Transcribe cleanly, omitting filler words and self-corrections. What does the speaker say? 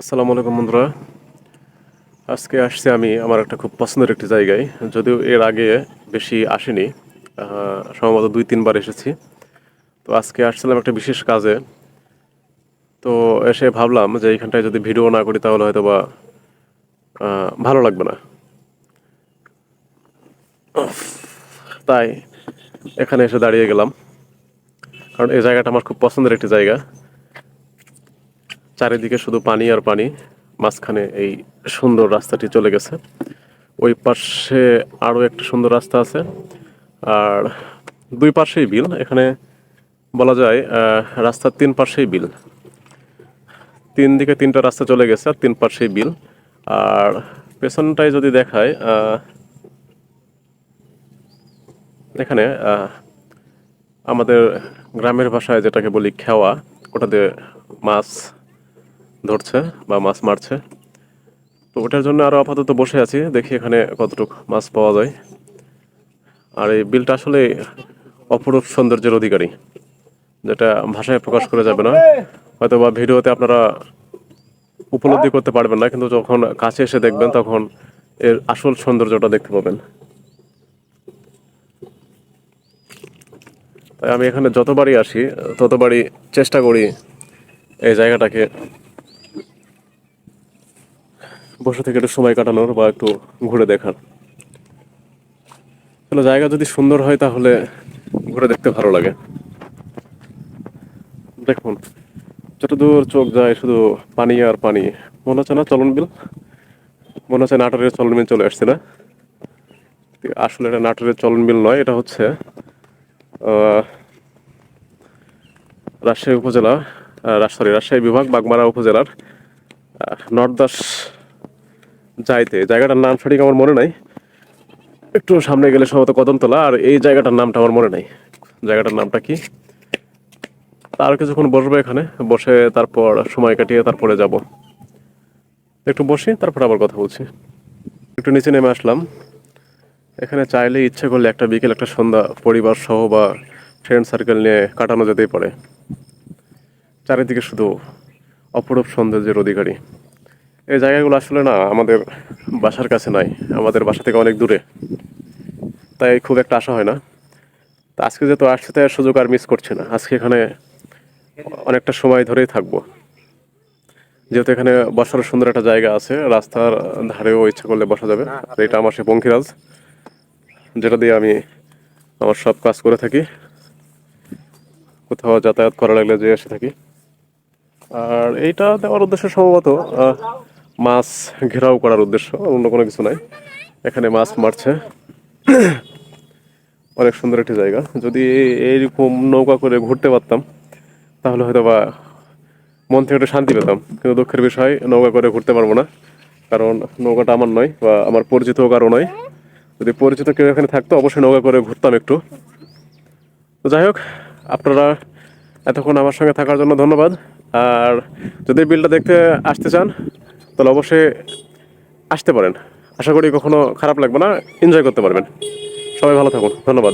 আসসালামু আলাইকুম বন্ধুরা। আজকে আসছি আমি আমার একটা খুব পছন্দের একটি জায়গায়। যদিও এর আগে বেশি আসিনি, সম্ভবত 2-3 বার এসেছি। তো আজকে আসছিলাম একটা বিশেষ কাজে। তো এসে ভাবলাম যে এইখানটায় যদি ভিডিও না করি তাহলে হয়তো বা ভালো লাগবে না। তাই এখানে এসে দাঁড়িয়ে গেলাম, কারণ এই জায়গাটা আমার খুব পছন্দের একটি জায়গা। চারিদিকে শুধু পানি আর পানি, মাঝখানে এই সুন্দর রাস্তাটি চলে গেছে। ওই পাশে আরও একটা সুন্দর রাস্তা আছে, আর দুই পাশেই বিল। এখানে বলা যায় রাস্তার 3 পাশেই বিল। 3 দিকে 3টা রাস্তা চলে গেছে আর 3 পাশেই বিল। আর পেছনটায় যদি দেখায়, এখানে আমাদের গ্রামের ভাষায় যেটাকে বলি খেওয়া, ওটাতে মাছ ধরছে বা মাছ মারছে। তো ওটার জন্য আরও আপাতত বসে আছি, দেখি এখানে কতটুকু মাছ পাওয়া যায়। আর এই বিলটা আসলে অপরূপ সৌন্দর্যের অধিকারী, যেটা ভাষায় প্রকাশ করা যাবে না। হয়তো বা ভিডিওতে আপনারা উপলব্ধি করতে পারবেন না, কিন্তু যখন কাছে এসে দেখবেন তখন এর আসল সৌন্দর্যটা দেখতে পাবেন। তাই আমি এখানে যতবারই আসি ততবারই চেষ্টা করি এই জায়গাটাকে বসে থেকে একটু সময় কাটানোর বা একটু ঘুরে দেখার। তাহলে জায়গা যদি সুন্দর হয় তাহলে ঘুরে দেখতে ভালো লাগে। দেখুন, যতদূর চোখ যায় শুধু পানি আর পানি। মনে হচ্ছে না চলন বিল, মনে হচ্ছে নাটোরের চলন বিল চলে আসছে না। আসলে এটা নাটোরের চলন বিল নয়, এটা হচ্ছে আহ, রাজশাহী উপজেলা, রাজশাহী বিভাগ বাগমারা উপজেলার নর্দাস যাইতে। জায়গাটার নাম সঠিক আমার মনে নাই, একটু সামনে গেলে সম্ভবত কদমতলা। আর এই জায়গাটার নামটা আমার মনে নাই, জায়গাটার নামটা কি। আর কিছুক্ষণ বসবো এখানে, বসে তারপর সময় কাটিয়ে তারপরে যাব। একটু বসি, তারপর আবার কথা বলছি। একটু নিচে নেমে আসলাম। এখানে চাইলে ইচ্ছে করলে একটা বিকেল একটা সন্ধ্যা পরিবার সহ বা ফ্রেন্ড সার্কেল নিয়ে কাটানো যেতেই পারে। চারিদিকে শুধু অপরূপ সৌন্দর্যের অধিকারী। এই জায়গাগুলো আসলে না আমাদের বাসার কাছে নাই, আমাদের বাসা থেকে অনেক দূরে। তাই খুব একটা আশা হয় না। তা আজকে যেহেতু আসছে তাই আর সুযোগ আর মিস করছি না। আজকে এখানে অনেকটা সময় ধরেই থাকবো, যেহেতু এখানে বসার সুন্দর একটা জায়গা আছে। রাস্তার ধারেও ইচ্ছা করলে বসা যাবে। আর এটা আমার সে পঙ্খিরাজ, যেটা দিয়ে আমি আমার সব কাজ করে থাকি, কোথাও যাতায়াত করা লাগলে যে এসে থাকি। আর এইটা দেওয়ার উদ্দেশ্য সম্ভবত মাছ ঘেরাও করার উদ্দেশ্য, অন্য কোনো কিছু নাই। এখানে মাছ মারছে। অনেক সুন্দর একটি জায়গা। যদি এইরকম নৌকা করে ঘুরতে পারতাম তাহলে হয়তো বা মন থেকে একটু শান্তি পেতাম। কিন্তু দুঃখের বিষয়, নৌকা করে ঘুরতে পারবো না, কারণ নৌকাটা আমার নয় বা আমার পরিচিত কারো নয়। যদি পরিচিত কেউ এখানে থাকতো অবশ্যই নৌকা করে ঘুরতাম একটু। তো যাই হোক, আপনারা এতক্ষণ আমার সঙ্গে থাকার জন্য ধন্যবাদ। আর যদি বিলটা দেখতে আসতে চান তাহলে অবশ্যই আসতে পারেন। আশা করি কখনো খারাপ লাগবে না, এনজয় করতে পারবেন। সবাই ভালো থাকুন, ধন্যবাদ।